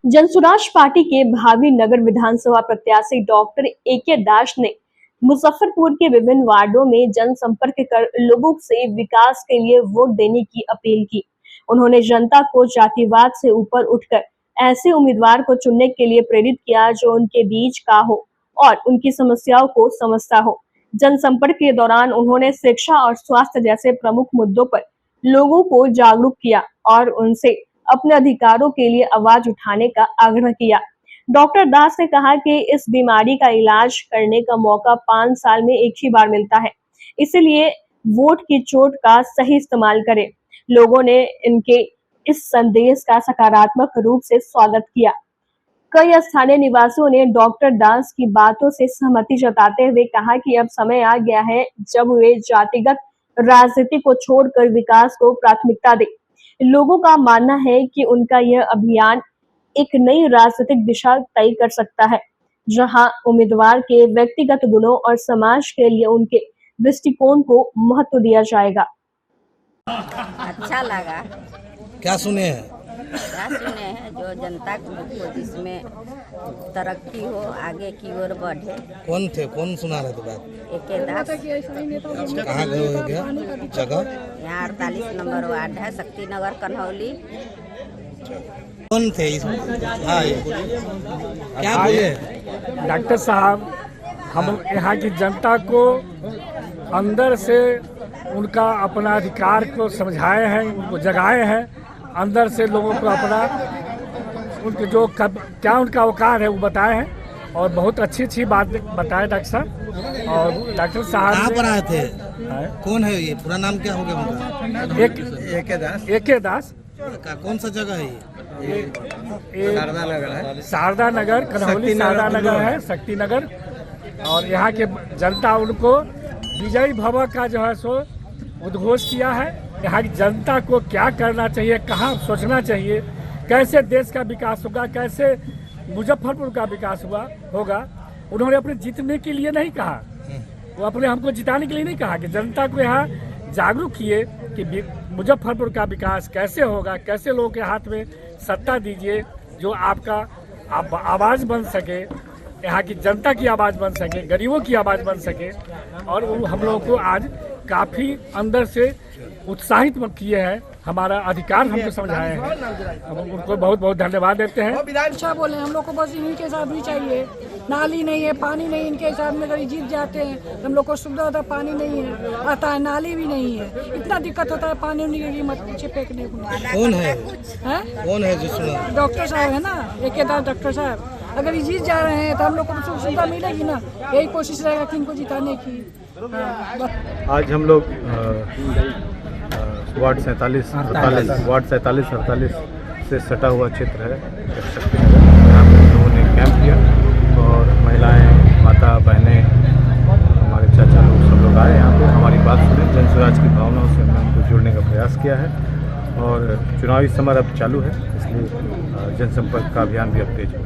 जनसुराज पार्टी के भावी नगर विधानसभा प्रत्याशी डॉक्टर ए.के. दास ने मुजफ्फरपुर के विभिन्न वार्डों में जनसंपर्क कर लोगों से विकास के लिए वोट देने की अपील की। उन्होंने जनता को जातिवाद से ऊपर उठकर ऐसे उम्मीदवार को चुनने के लिए प्रेरित किया जो उनके बीच का हो और उनकी समस्याओं को समझता हो। जनसंपर्क के दौरान उन्होंने शिक्षा और स्वास्थ्य जैसे प्रमुख मुद्दों पर लोगों को जागरूक किया और उनसे अपने अधिकारों के लिए आवाज उठाने का आग्रह किया। डॉक्टर दास ने कहा कि इस बीमारी का इलाज करने का मौका 5 साल में एक ही बार मिलता है, इसलिए वोट की चोट का सही इस्तेमाल करें। लोगों ने इनके इस संदेश का सकारात्मक रूप से स्वागत किया। कई स्थानीय निवासियों ने डॉक्टर दास की बातों से सहमति जताते हुए कहा कि अब समय आ गया है जब वे जातिगत राजनीति को छोड़कर विकास को प्राथमिकता दें। लोगों का मानना है कि उनका यह अभियान एक नई राजनीतिक दिशा तय कर सकता है, जहां उम्मीदवार के व्यक्तिगत गुणों और समाज के लिए उनके दृष्टिकोण को महत्व दिया जाएगा।
अच्छा लगा।
क्या सुने हैं?
क्या सुने हैं जो जनता को जिसमें तरक्की हो, आगे की ओर बढ़े।
कौन थे? कौन सुना रहे थे बात?
ए.के. दास।
कहाँ गए हो गया जगह?
यहाँ 48 नंबर वार्ड है, शक्ति नगर कन्हौली।
कौन थे इसमें? हाँ, क्या बोले?
डॉक्टर साहब, हम यहाँ की जनता को अंदर से उनका अपना अधिकार को समझाए हैं, उनको जगाए हैं। अंदर से लोगों को अपना उनके जो क्या उनका औकात है वो बताए हैं और बहुत अच्छी बात बताए डॉक्टर साहब। और डॉक्टर साहब
कहाँ पर आए थे? कौन है ये? पूरा नाम क्या हो गया उनका?
ए.के. दास। ए.के. दास।
कौन सा जगह है ये? शारदा नगर है।
शारदा नगर कन्हौली शारदा नगर है, शक्ति नगर। और यहाँ के जनता उनको विजयी भव का जो है सो उद्घोष किया है। यहाँ की जनता को क्या करना चाहिए, कहाँ सोचना चाहिए, कैसे देश का विकास होगा, कैसे मुजफ्फरपुर का विकास होगा। उन्होंने अपने जीतने के लिए नहीं कहा, वो अपने हमको जिताने के लिए नहीं कहा कि जनता को यहाँ जागरूक किए कि मुजफ्फरपुर का विकास कैसे होगा, कैसे लोगों के हाथ में सत्ता दीजिए जो आपका आवाज़ बन सके, यहाँ की जनता की आवाज़ बन सके, गरीबों की आवाज़ बन सके। और वो हम लोगों को आज काफ़ी अंदर से उत्साहित किए हैं, हमारा अधिकार हमको समझाए हैं। हम उनको बहुत बहुत धन्यवाद देते हैं।
अच्छा बोले, हम लोग को बस इन्हीं के हिसाब भी चाहिए। नाली नहीं है, पानी नहीं, इनके हिसाब में अगर जीत जाते हैं हम लोग को सुविधा होता है। पानी नहीं है आता है, नाली भी नहीं है, इतना दिक्कत होता है पानी उन्हीं के लिए मत पीछे फेंकने को।
कौन है? कौन है जो सुना?
डॉक्टर साहब है ना, ए.के. दास डॉक्टर साहब। अगर ये जीत जा रहे हैं तो हम लोग को सुविधा मिलेगी ना, यही कोशिश रहेगा कि इनको जिताने की।
आज हम लोग वार्ड 47-48 से सटा हुआ क्षेत्र है शक्ति नगर, यहाँ पे लोगों ने कैंप किया और महिलाएं, माता, बहनें, हमारे चाचा लोग सब लोग आए यहाँ पे, हमारी बात सुने, जनसुराज की भावनाओं से हमने उनको जोड़ने का प्रयास किया है। और चुनावी समर अब चालू है, इसलिए जनसंपर्क का अभियान भी अब तेज हो गया।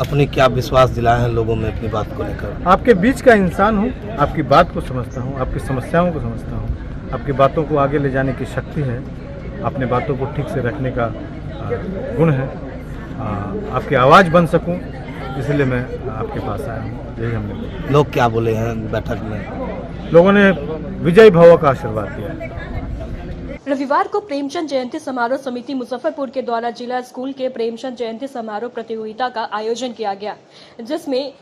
अपने क्या विश्वास दिलाए हैं लोगों में अपनी बात को लेकर?
आपके बीच का इंसान हूँ, आपकी बात को समझता हूँ, आपकी समस्याओं को समझता हूँ, आपकी बातों को आगे ले जाने की शक्ति है, अपने बातों को ठीक से रखने का गुण है, आपकी आवाज़ बन सकूं, इसलिए मैं आपके पास आया हूँ। यही हमने
लोग क्या बोले हैं बैठक में?
लोगों ने विजयी भव का आशीर्वाद दिया।
रविवार को प्रेमचंद जयंती समारोह समिति मुजफ्फरपुर के द्वारा जिला स्कूल के प्रेमचंद जयंती समारोह प्रतियोगिता का आयोजन किया गया, जिसमें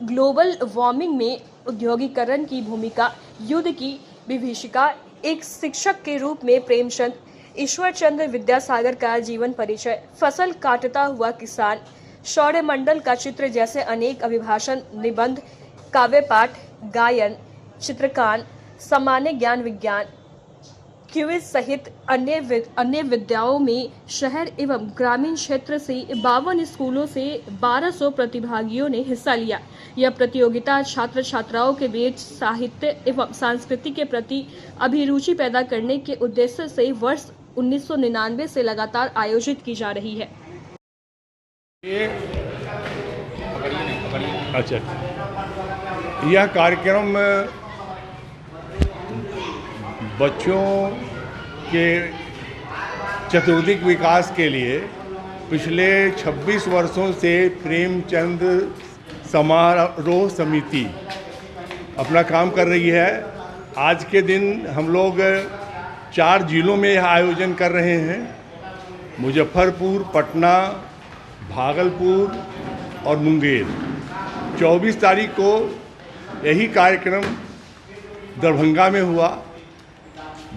ग्लोबल वार्मिंग में औद्योगिकरण की भूमिका, युद्ध की विभीषिका, एक शिक्षक के रूप में प्रेमचंद, ईश्वर चंद्र विद्यासागर का जीवन परिचय, फसल काटता हुआ किसान, शौर्य मंडल का चित्र जैसे अनेक अभिभाषण, निबंध, काव्य पाठ, गायन, चित्रकान, सामान्य ज्ञान, विज्ञान, क्विज सहित अन्य विद्याओं में शहर एवं ग्रामीण क्षेत्र से 52 स्कूलों से 1200 प्रतिभागियों ने हिस्सा लिया। यह प्रतियोगिता छात्र छात्राओं के बीच साहित्य एवं संस्कृति के प्रति अभिरुचि पैदा करने के उद्देश्य से वर्ष 1999 से लगातार आयोजित की जा रही है।
अच्छा, यह कार्यक्रम बच्चों के चतुर्दिक विकास के लिए पिछले 26 वर्षों से प्रेमचंद समारोह समिति अपना काम कर रही है। आज के दिन हम लोग 4 जिलों में यह आयोजन कर रहे हैं, मुजफ्फरपुर, पटना, भागलपुर और मुंगेर। 24 तारीख को यही कार्यक्रम दरभंगा में हुआ।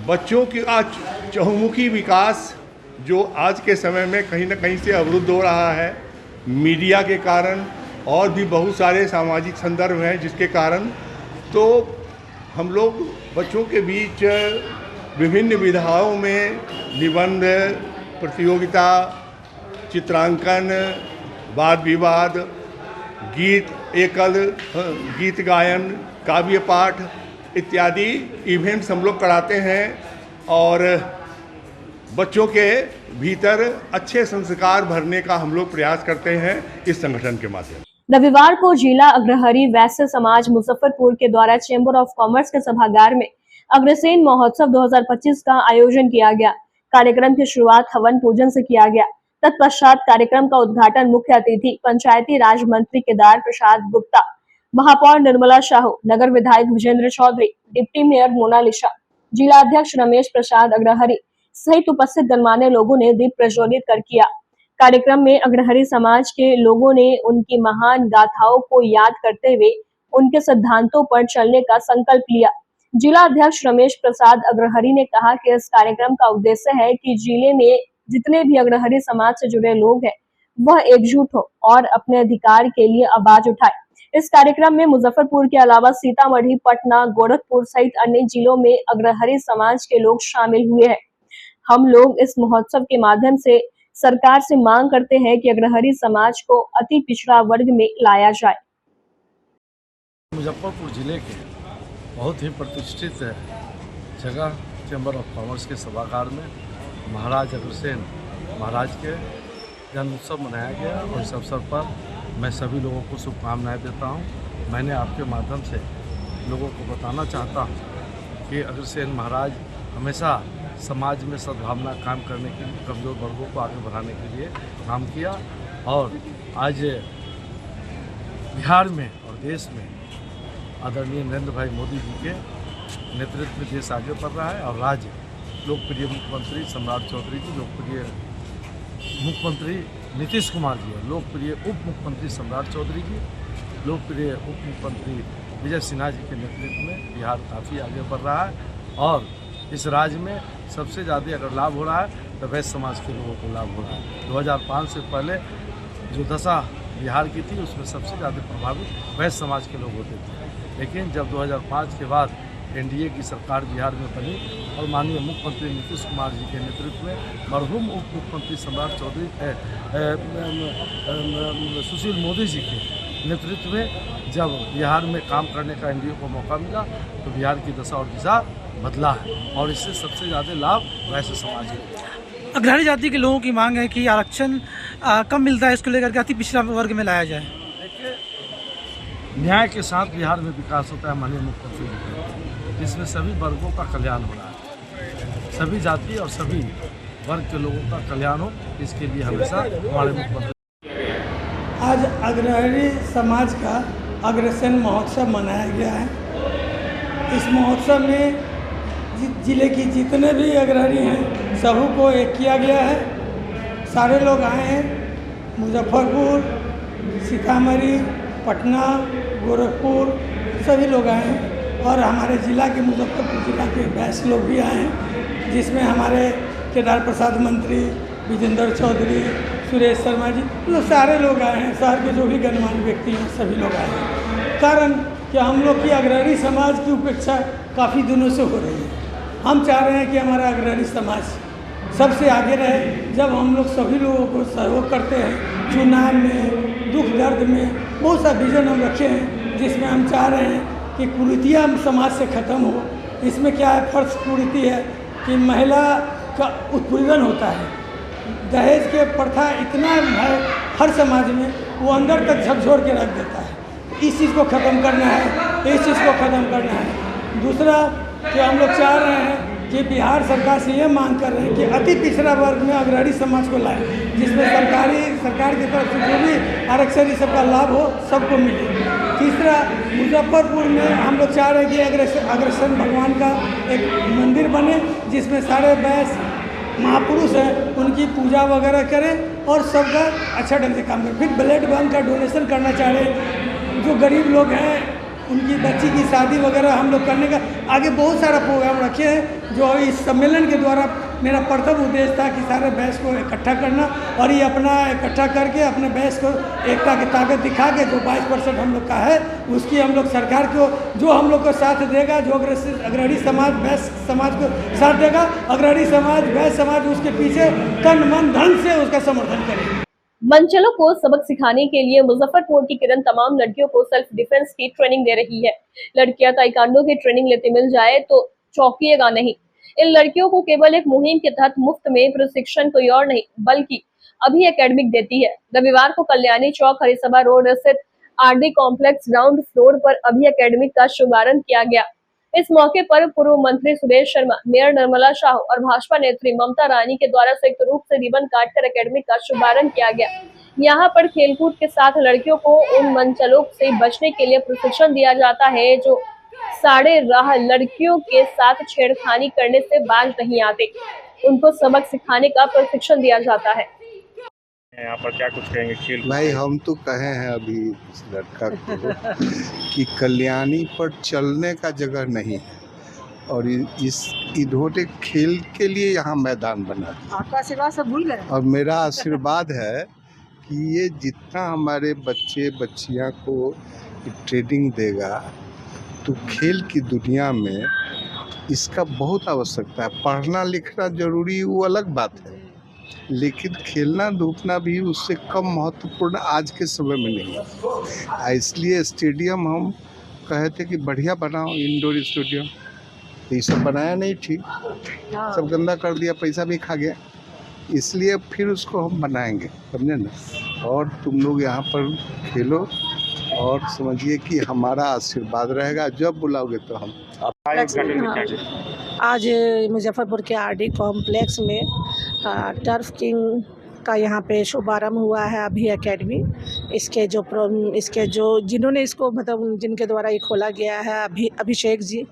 बच्चों की आज चहुमुखी विकास जो आज के समय में कहीं ना कहीं से अवरुद्ध हो रहा है, मीडिया के कारण और भी बहुत सारे सामाजिक संदर्भ हैं जिसके कारण, तो हम लोग बच्चों के बीच विभिन्न विधाओं में निबंध प्रतियोगिता, चित्रांकन, वाद विवाद, गीत गायन, काव्य पाठ इत्यादि इवेंट्स हम लोग कराते हैं और बच्चों के भीतर अच्छे संस्कार भरने का हम लोग प्रयास करते हैं इस संगठन के माध्यम से।
रविवार को जिला अग्रहरी वैश्य समाज मुजफ्फरपुर के द्वारा चैम्बर ऑफ कॉमर्स के सभागार में अग्रसेन महोत्सव 2025 का आयोजन किया गया। कार्यक्रम की शुरुआत हवन पूजन से किया गया। तत्पश्चात कार्यक्रम का उद्घाटन मुख्य अतिथि पंचायती राज मंत्री केदार प्रसाद गुप्ता, महापौर निर्मला साहू, नगर विधायक विजेंद्र चौधरी, डिप्टी मेयर मोनालिसा, जिला अध्यक्ष रमेश प्रसाद अग्रहरी सहित उपस्थित गणमान्य लोगों ने दीप प्रज्वलित कर किया। कार्यक्रम में अग्रहरी समाज के लोगों ने उनकी महान गाथाओं को याद करते हुए उनके सिद्धांतों पर चलने का संकल्प लिया। जिला अध्यक्ष रमेश प्रसाद अग्रहरी ने कहा कि इस कार्यक्रम का उद्देश्य है कि जिले में जितने भी अग्रहरी समाज से जुड़े लोग हैं वह एकजुट हो और अपने अधिकार के लिए आवाज उठाए। इस कार्यक्रम में मुजफ्फरपुर के अलावा सीतामढ़ी, पटना, गोरखपुर सहित अन्य जिलों में अग्रहरी समाज के लोग शामिल हुए हैं। हम लोग इस महोत्सव के माध्यम से सरकार से मांग करते हैं कि अग्रहरी समाज को अति पिछड़ा वर्ग में लाया जाए।
मुजफ्फरपुर जिले के बहुत ही प्रतिष्ठित जगह चैम्बर ऑफ कॉमर्स के सभागार में महाराज अग्रसेन महाराज के जन्म उत्सव मनाया गया और इस अवसर पर मैं सभी लोगों को शुभकामनाएं देता हूं। मैंने आपके माध्यम से लोगों को बताना चाहता हूं कि अग्रसेन महाराज हमेशा समाज में सद्भावना कायम करने के लिए, कमज़ोर वर्गों को आगे बढ़ाने के लिए काम किया और आज बिहार में और देश में आदरणीय नरेंद्र भाई मोदी जी के नेतृत्व में देश आगे बढ़ रहा है और राज्य लोकप्रिय मुख्यमंत्री सम्राट चौधरी जी, लोकप्रिय मुख्यमंत्री नीतीश कुमार जी, लोकप्रिय उप मुख्यमंत्री सम्राट चौधरी जी, लोकप्रिय उप मुख्यमंत्री विजय सिन्हा जी के नेतृत्व में बिहार काफ़ी आगे बढ़ रहा है और इस राज्य में सबसे ज़्यादा अगर लाभ हो रहा है तो वैश्य समाज के लोगों को लाभ हो रहा है। 2005 से पहले जो दशा बिहार की थी उसमें सबसे ज़्यादा प्रभावित वैश्य समाज के लोग होते थे, लेकिन जब 2005 के बाद एनडीए की सरकार बिहार में बनी और माननीय मुख्यमंत्री नीतीश कुमार जी के नेतृत्व में मरहूम उप मुख्यमंत्री सम्राट चौधरी सुशील मोदी जी के नेतृत्व में जब बिहार में काम करने का एनडीए को मौका मिला तो बिहार की दशा और दिशा बदला है और इससे सबसे ज़्यादा लाभ वैश्य समाज को।
अग्रहरी जाति के लोगों की मांग है कि आरक्षण कम मिलता है, इसको लेकर के अति पिछड़ा वर्ग में लाया जाए।
देखिए, न्याय के साथ बिहार में विकास होता है माननीय मुख्यमंत्री जी, जिसमें सभी वर्गों का कल्याण हो रहा है, सभी जाति और सभी वर्ग के लोगों का कल्याण हो, इसके लिए हमेशा हमारे मुख्यमंत्री।
आज अग्रहरी समाज का अग्रसेन महोत्सव मनाया गया है।
इस महोत्सव में जिले की जितने भी अग्रणी हैं सबों को एक किया गया है। सारे लोग आए हैं, मुजफ्फरपुर, सीतामढ़ी, पटना, गोरखपुर सभी लोग आए हैं और हमारे ज़िला के मुजफ्फरपुर ज़िला के 22 लोग भी आए हैं, जिसमें हमारे केदार प्रसाद मंत्री, विजेंद्र चौधरी, सुरेश शर्मा जी, लोग सारे लोग आए हैं। शहर के जो भी गणमान्य व्यक्ति हैं सभी लोग आए हैं। कारण कि हम लोग की अग्रणी समाज की उपेक्षा काफ़ी दिनों से हो रही है। हम चाह रहे हैं कि हमारा अग्रणी समाज सबसे आगे रहे। जब हम लोग सभी लोगों को सहयोग करते हैं, चुनाव में, दुख दर्द में, बहुत सा विजन हम रखे हैं, जिसमें हम चाह रहे हैं कि कुरीतियाँ समाज से ख़त्म हो। इसमें क्या है, फर्स्ट कुरीति है कि महिला का उत्पीड़न होता है, दहेज के प्रथा इतना है हर समाज में, वो अंदर तक झकझोर के रख देता है। इस चीज़ को ख़त्म करना है, इस चीज़ को ख़त्म करना है। दूसरा कि हम लोग चाह रहे हैं कि बिहार सरकार से ये मांग कर रहे हैं कि अति पिछड़ा वर्ग में अग्रणी समाज को लाएं, जिसमें सरकार की तरफ से जो भी आरक्षण इस सबका लाभ हो सबको मिले। तीसरा, मुजफ्फरपुर में हम लोग चाह रहे हैं कि अग्रसेन भगवान का एक मंदिर बने, जिसमें सारे वैश्य महापुरुष हैं उनकी पूजा वगैरह करें और सबका अच्छा ढंग से काम करें। फिर ब्लड बैंक का डोनेशन करना चाह रहे हैं, जो गरीब लोग हैं उनकी बच्ची की शादी वगैरह हम लोग करने का आगे बहुत सारा प्रोग्राम रखे हैं। जो इस सम्मेलन के द्वारा मेरा प्रथम उद्देश्य था कि सारे बैच को इकट्ठा करना और ये अपना इकट्ठा करके अपने बैच को एकता की ताकत दिखा के जो 22% हम लोग का है उसकी हम लोग सरकार को जो हम लोग को साथ देगा, जो अग्रणी समाज बैच समाज को साथ देगा, अग्रणी समाज बैच समाज उसके पीछे तन मन धन से उसका समर्थन करेगा।
मंचलों को सबक सिखाने के लिए मुजफ्फरपुर की किरण तमाम लड़कियों को सेल्फ डिफेंस की ट्रेनिंग दे रही है। लड़कियां ताइक्वांडो की ट्रेनिंग लेते मिल जाए तो चौंकिएगा नहीं। इन लड़कियों को केवल एक मुहिम के तहत मुफ्त में प्रशिक्षण कोई और नहीं बल्कि अभी एकेडमिक देती है। रविवार को कल्याणी चौक हरिसभा रोड स्थित आरडी कॉम्प्लेक्स ग्राउंड फ्लोर पर अभी एकेडमिक का शुभारंभ किया गया। इस मौके पर पूर्व मंत्री सुरेश शर्मा, मेयर निर्मला शाह और भाजपा नेत्री ममता रानी के द्वारा संयुक्त रूप से रिबन काटकर एकेडमी का शुभारंभ किया गया। यहाँ पर खेलकूद के साथ लड़कियों को उन मंचलों से बचने के लिए प्रशिक्षण दिया जाता है जो साढ़े राह लड़कियों के साथ छेड़खानी करने से बाज नहीं आते। उनको सबक सिखाने का प्रशिक्षण दिया जाता है।
यहाँ पर क्या कुछ कहेंगे खेल?
भाई हम तो कहे हैं अभी इस लड़का को कि कल्याणी पर चलने का जगह नहीं है और इन्होंने खेल के लिए यहाँ मैदान बना।
आपका आशीर्वाद सब भूल गए।
और मेरा आशीर्वाद है कि ये जितना हमारे बच्चे बच्चियाँ को ट्रेनिंग देगा तो खेल की दुनिया में इसका बहुत आवश्यकता है। पढ़ना लिखना जरूरी वो अलग बात है, लेकिन खेलना धूपना भी उससे कम महत्वपूर्ण आज के समय में नहीं है। इसलिए स्टेडियम हम कहे थे कि बढ़िया बनाओ, इंडोर स्टेडियम, ये सब बनाया नहीं ठीक, सब गंदा कर दिया, पैसा भी खा गया। इसलिए फिर उसको हम बनाएंगे, समझे ना। और तुम लोग यहाँ पर खेलो और समझिए कि हमारा आशीर्वाद रहेगा, जब बुलाओगे तो हम।
आज मुजफ्फरपुर के आरडी कॉम्प्लेक्स में टर्फ किंग का यहाँ पे शुभारंभ हुआ है अभी एकेडमी। इसके जो जिन्होंने इसको मतलब जिनके द्वारा ये खोला गया है अभिषेक जी,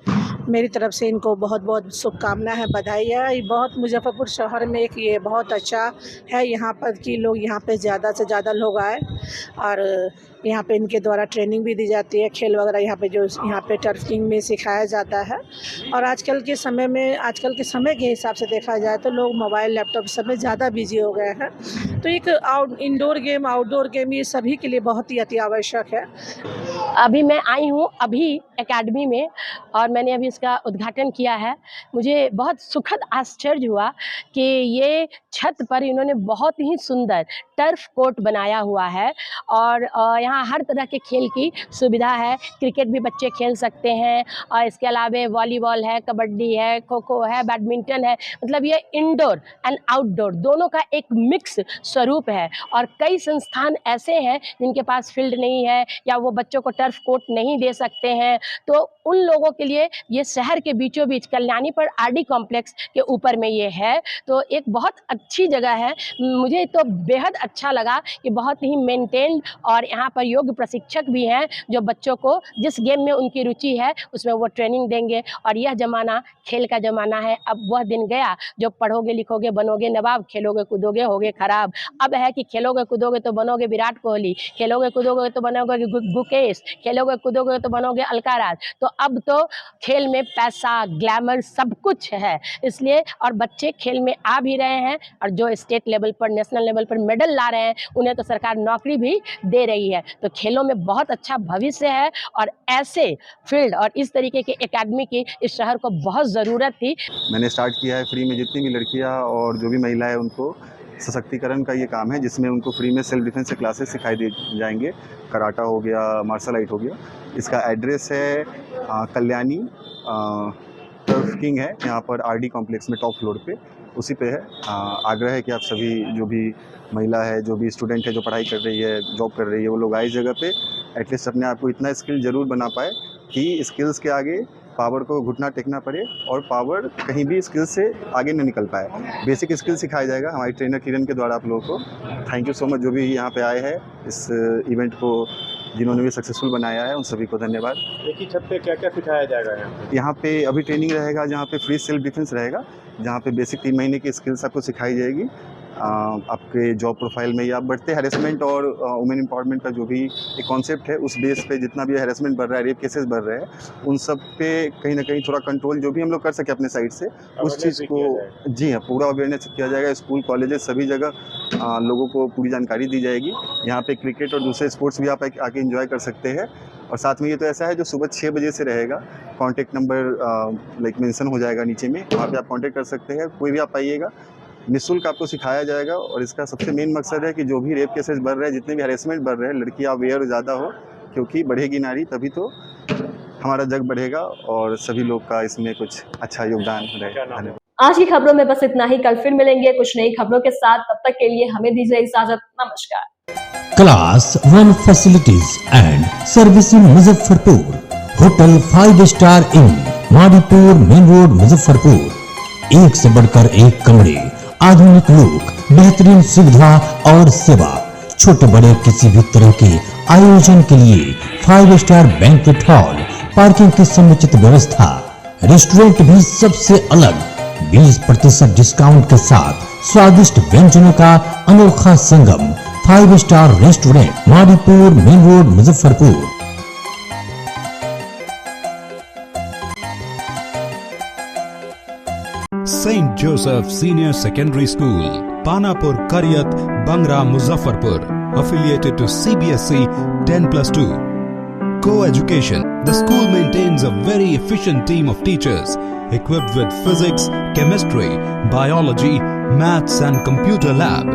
मेरी तरफ से इनको बहुत बहुत शुभकामना है, बधाई है। ये बहुत मुजफ्फरपुर शहर में एक ये बहुत अच्छा है यहाँ पर कि लोग यहाँ पे ज़्यादा से ज़्यादा लोग आए और यहाँ पे इनके द्वारा ट्रेनिंग भी दी जाती है, खेल वगैरह यहाँ पे जो यहाँ पे टर्फ किंग में सिखाया जाता है। और आजकल के समय के हिसाब से देखा जाए तो लोग मोबाइल लैपटॉप सब में ज़्यादा बिजी हो गए हैं, तो एक इंडोर गेम आउटडोर गेम ये सभी के लिए बहुत ही अति आवश्यक है।
अभी मैं आई हूँ अभी एकेडमी में और मैंने अभी इसका उद्घाटन किया है। मुझे बहुत सुखद आश्चर्य हुआ कि ये छत पर इन्होंने बहुत ही सुंदर टर्फ कोर्ट बनाया हुआ है और यहाँ हर तरह के खेल की सुविधा है। क्रिकेट भी बच्चे खेल सकते हैं और इसके अलावा वॉलीबॉल है, कबड्डी है, खो खो है, बैडमिंटन है। मतलब ये इंडोर एंड आउटडोर दोनों का एक मिक्स स्वरूप है। और कई संस्थान ऐसे हैं जिनके पास फील्ड नहीं है या वो बच्चों को टर्फ कोर्ट नहीं दे सकते हैं, तो उन लोगों के लिए ये शहर के बीचों बीच कल्याणी पर आरडी कॉम्प्लेक्स के ऊपर में ये है, तो एक बहुत अच्छी जगह है। मुझे तो बेहद अच्छा लगा कि बहुत ही मेंटेन्ड और यहाँ पर पर योग्य प्रशिक्षक भी हैं जो बच्चों को जिस गेम में उनकी रुचि है उसमें वो ट्रेनिंग देंगे। और यह ज़माना खेल का ज़माना है। अब वह दिन गया जो पढ़ोगे लिखोगे बनोगे नवाब, खेलोगे कूदोगे होगे खराब। अब है कि खेलोगे कूदोगे तो बनोगे विराट कोहली, खेलोगे कूदोगे तो बनोगे गुकेश, खेलोगे कूदोगे तो बनोगे अलका राज। तो अब तो खेल में पैसा ग्लैमर सब कुछ है, इसलिए और बच्चे खेल में आ भी रहे हैं और जो स्टेट लेवल पर नेशनल लेवल पर मेडल ला रहे हैं उन्हें तो सरकार नौकरी भी दे रही है। तो खेलों में बहुत अच्छा भविष्य है और ऐसे फील्ड और इस तरीके के एकेडमी की इस शहर को बहुत ज़रूरत थी।
मैंने स्टार्ट किया है फ्री में जितनी भी लड़कियां और जो भी महिला है उनको सशक्तिकरण का ये काम है, जिसमें उनको फ्री में सेल्फ डिफेंस के क्लासेस सिखाई दे जाएंगे। कराटा हो गया, मार्शल आर्ट हो गया। इसका एड्रेस है कल्याणी टर्फ किंग है, यहाँ पर आरडी कॉम्प्लेक्स में टॉप फ्लोर पे, उसी पे है। आग्रह है कि आप सभी जो भी महिला है, जो भी स्टूडेंट है, जो पढ़ाई कर रही है, जॉब कर रही है, वो लोग आए इस जगह पे एटलीस्ट अपने आप को इतना स्किल ज़रूर बना पाए कि स्किल्स के आगे पावर को घुटना टेकना पड़े और पावर कहीं भी स्किल से आगे न निकल पाए। बेसिक स्किल सिखाया जाएगा हमारी ट्रेनर किरण के द्वारा आप लोगों को। थैंक यू सो मच जो भी यहाँ पे आए हैं, इस इवेंट को जिन्होंने भी सक्सेसफुल बनाया है उन सभी को धन्यवाद।
एक ही छत पे क्या क्या सिखाया जाएगा
यहाँ पे अभी ट्रेनिंग रहेगा जहाँ पे फ्री सेल्फ डिफेंस रहेगा, जहाँ पे बेसिक 3 महीने की स्किल्स आपको सिखाई जाएगी। आपके जॉब प्रोफाइल में या बढ़ते हैरेसमेंट और वुमेन एम्पावरमेंट का जो भी एक कॉन्सेप्ट है उस बेस पे जितना भी हैरेसमेंट बढ़ रहा है, रेप केसेस बढ़ रहे हैं, उन सब पे कहीं ना कहीं थोड़ा कंट्रोल जो भी हम लोग कर सके अपने साइड से उस चीज़ को, जी हाँ, पूरा अवेयरनेस किया जाएगा। स्कूल कॉलेजेस सभी जगह लोगों को पूरी जानकारी दी जाएगी। यहाँ पे क्रिकेट और दूसरे स्पोर्ट्स भी आप आके एंजॉय कर सकते हैं। और साथ में ये तो ऐसा है जो सुबह 6 बजे से रहेगा। कॉन्टैक्ट नंबर लाइक मेंशन हो जाएगा नीचे में, वहाँ पे आप कॉन्टैक्ट कर सकते हैं। कोई भी आप आइएगा, निःशुल्क आपको सिखाया जाएगा। और इसका सबसे मेन मकसद है कि जो भी रेप केसेस बढ़ रहे हैं, जितने भी हैरेसमेंट बढ़ रहे हैं, लड़कियां अवेयर ज़्यादा हो, क्योंकि बढ़ेगी नारी तभी तो हमारा जग बढ़ेगा और सभी लोग का इसमें कुछ अच्छा योगदान रहेगा।
आज की खबरों में बस इतना ही। कल फिर मिलेंगे कुछ नई खबरों के साथ, तब तक के लिए हमें दीजिए इजाजत। नमस्कार।
Class 1 facilities and service in Muzaffarpur. Hotel 5 star in Madipur main road Muzaffarpur. एक से बढ़कर एक कमरे, आधुनिक लुक, बेहतरीन सुविधा और सेवा। छोटे बड़े किसी भी तरह के आयोजन के लिए 5 स्टार बैंक्वेट हॉल, पार्किंग की समुचित व्यवस्था, रेस्टोरेंट भी सबसे अलग 20% डिस्काउंट के साथ स्वादिष्ट व्यंजनों का अनोखा संगम। 5 star restaurant Madipur main road Muzaffarpur.
St. Joseph Senior Secondary School, Panapur Karyat, Bangra, Muzaffarpur, affiliated to CBSE 10+2. Co-education. The school maintains a very efficient team of teachers equipped with physics, chemistry, biology, maths and computer lab.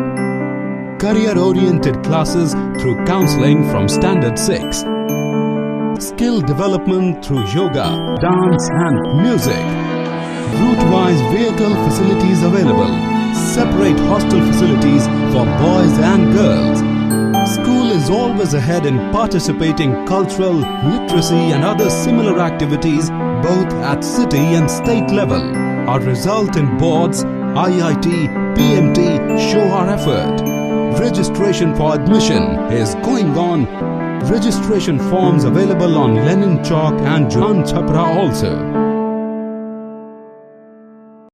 Career-oriented classes through counseling from Standard 6. Skill development through yoga, dance and music. Route-wise vehicle facilities available. Separate hostel facilities for boys and girls. School is always ahead in participating cultural, literacy and other similar activities both at city and state level. Our result in boards, IIT, PMT show our effort. Registration for admission is going on. Registration forms available on Lenin Chowk and Jan Chhapra also.